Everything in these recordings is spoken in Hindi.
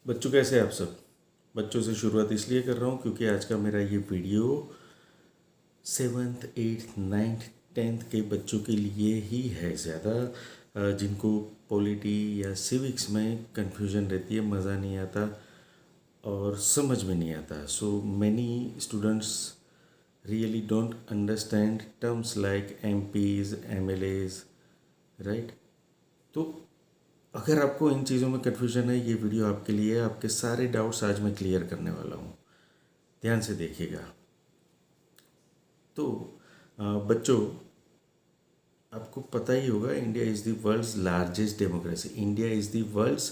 बच्चों कैसे हैं आप सब। बच्चों से शुरुआत इसलिए कर रहा हूँ क्योंकि आज का मेरा ये video 7th 8th 9th 10th के बच्चों के लिए ही है। ज़्यादा जिनको पॉलिटी या सिविक्स में कन्फ्यूजन रहती है, मज़ा नहीं आता और समझ में नहीं आता। So many students really don't understand terms like MPs MLAs, right. तो अगर आपको इन चीज़ों में कन्फ्यूजन है, ये वीडियो आपके लिए है। आपके सारे डाउट्स आज मैं क्लियर करने वाला हूँ, ध्यान से देखिएगा। तो बच्चों, आपको पता ही होगा India is the world's largest democracy. India is the world's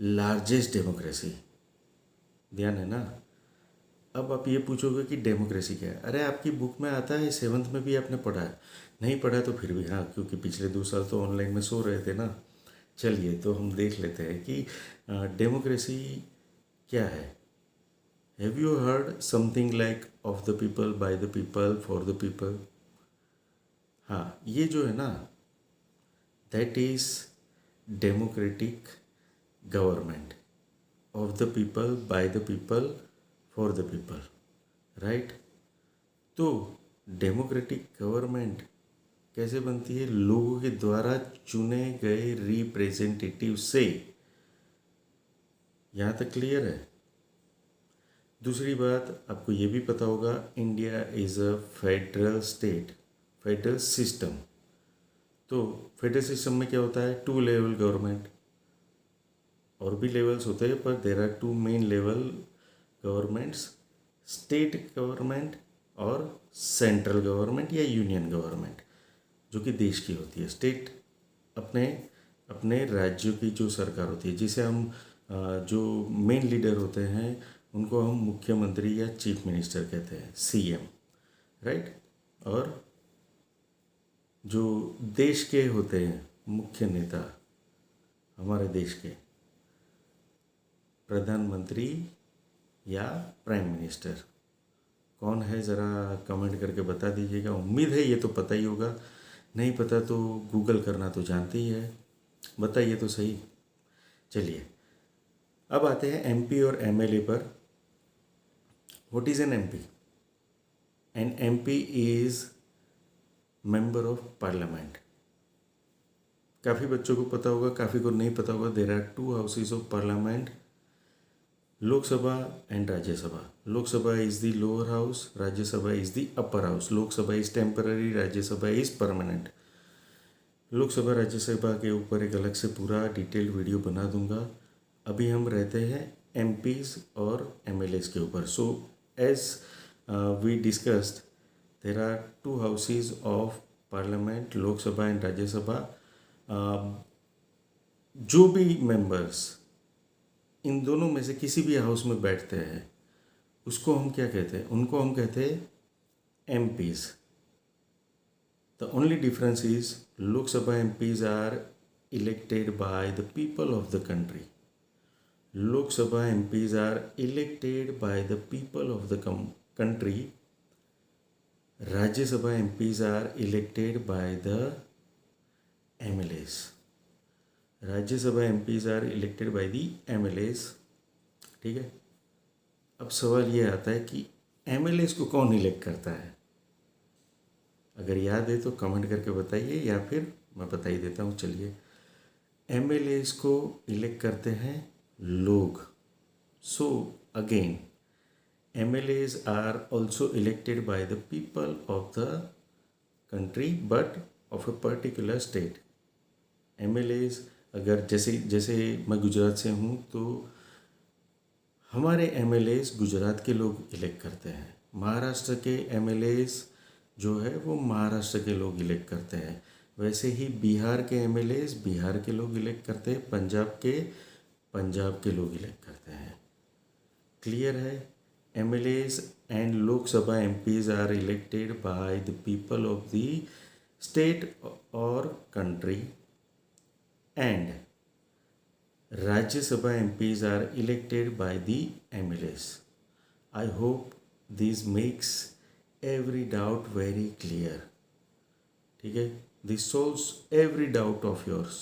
largest democracy, ध्यान है ना। अब आप ये पूछोगे कि डेमोक्रेसी क्या है। अरे आपकी बुक में आता है, 7th में भी आपने पढ़ा है। नहीं पढ़ा तो फिर भी हाँ, क्योंकि पिछले 2 साल तो ऑनलाइन में सो रहे थे ना। चलिए तो हम देख लेते हैं कि डेमोक्रेसी क्या है। Have you heard something like of the people, bye the people, for the people. हाँ, ये जो है ना, that is democratic government. Of the people, bye the people, for the people, right. तो डेमोक्रेटिक गवर्नमेंट कैसे बनती है? लोगों के द्वारा चुने गए रिप्रेजेंटेटिव से। यहाँ तक क्लियर है। दूसरी बात, आपको ये भी पता होगा India is a federal state, federal system. तो फेडरल सिस्टम में क्या होता है? 2 लेवल गवर्नमेंट। और भी लेवल्स होते हैं पर there are 2 main level governments, state government और सेंट्रल गवर्नमेंट या यूनियन गवर्नमेंट, जो कि देश की होती है। स्टेट अपने अपने राज्यों की जो सरकार होती है, जिसे हम जो मेन लीडर होते हैं उनको हम मुख्यमंत्री या चीफ मिनिस्टर कहते हैं, CM, राइट। और जो देश के होते हैं मुख्य नेता, हमारे देश के प्रधानमंत्री या प्राइम मिनिस्टर कौन है, ज़रा कमेंट करके बता दीजिएगा। उम्मीद है ये तो पता ही होगा, नहीं पता तो गूगल करना तो जानते ही है। बताइए तो सही। चलिए अब आते हैं MP और MLA पर। What is an MP? An MP is member of parliament. काफ़ी बच्चों को पता होगा, काफ़ी को नहीं पता होगा। There are 2 houses of parliament, Lok Sabha and Rajya Sabha. Lok Sabha is the lower house, Rajya Sabha is the upper house. Lok Sabha is temporary, Rajya Sabha is permanent. Lok Sabha Rajya Sabha के ऊपर एक अलग से पूरा डिटेल्ड वीडियो बना दूंगा। अभी हम रहते हैं MPs और MLAs के ऊपर। So as we discussed, there are 2 houses of parliament, Lok Sabha and Rajya Sabha. जो भी मेंबर्स इन दोनों में से किसी भी हाउस में बैठते हैं उसको हम क्या कहते हैं? उनको हम कहते हैं MPs। The only difference is Lok Sabha MPs are elected by the people of the country. Lok Sabha MPs are elected by the people of the country. Rajya Sabha MPs are elected by the MLAs. Rajya Sabha MPs are elected by the MLAs. ठीक है। अब सवाल ये आता है कि MLAs को कौन इलेक्ट करता है? अगर याद है तो कमेंट करके बताइए, या फिर मैं बता ही देता हूँ। चलिए, MLAs को इलेक्ट करते हैं लोग। So again, MLAs are also elected by the people of the country but of a particular state. MLAs, अगर जैसे जैसे मैं गुजरात से हूँ तो हमारे MLAs गुजरात के लोग इलेक्ट करते हैं। महाराष्ट्र के MLAs जो है वो महाराष्ट्र के लोग इलेक्ट करते हैं। वैसे ही बिहार के MLAs बिहार के लोग इलेक्ट करते हैं, पंजाब के लोग इलेक्ट करते हैं। क्लियर है? MLAs and Lok Sabha MPs are elected by the people of the state और country, and Rajya Sabha MPs are elected by the MLAs. I hope this makes every doubt very clear. ठीक है, this solves every doubt of yours.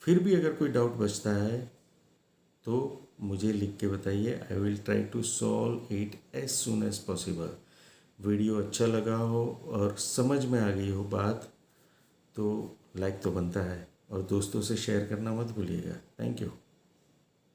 फिर भी अगर कोई डाउट बचता है तो मुझे लिख के बताइए, I will try to solve it as soon as possible. Video अच्छा लगा हो और समझ में आ गई हो बात तो लाइक तो बनता है, और दोस्तों से शेयर करना मत भूलिएगा। Thank you.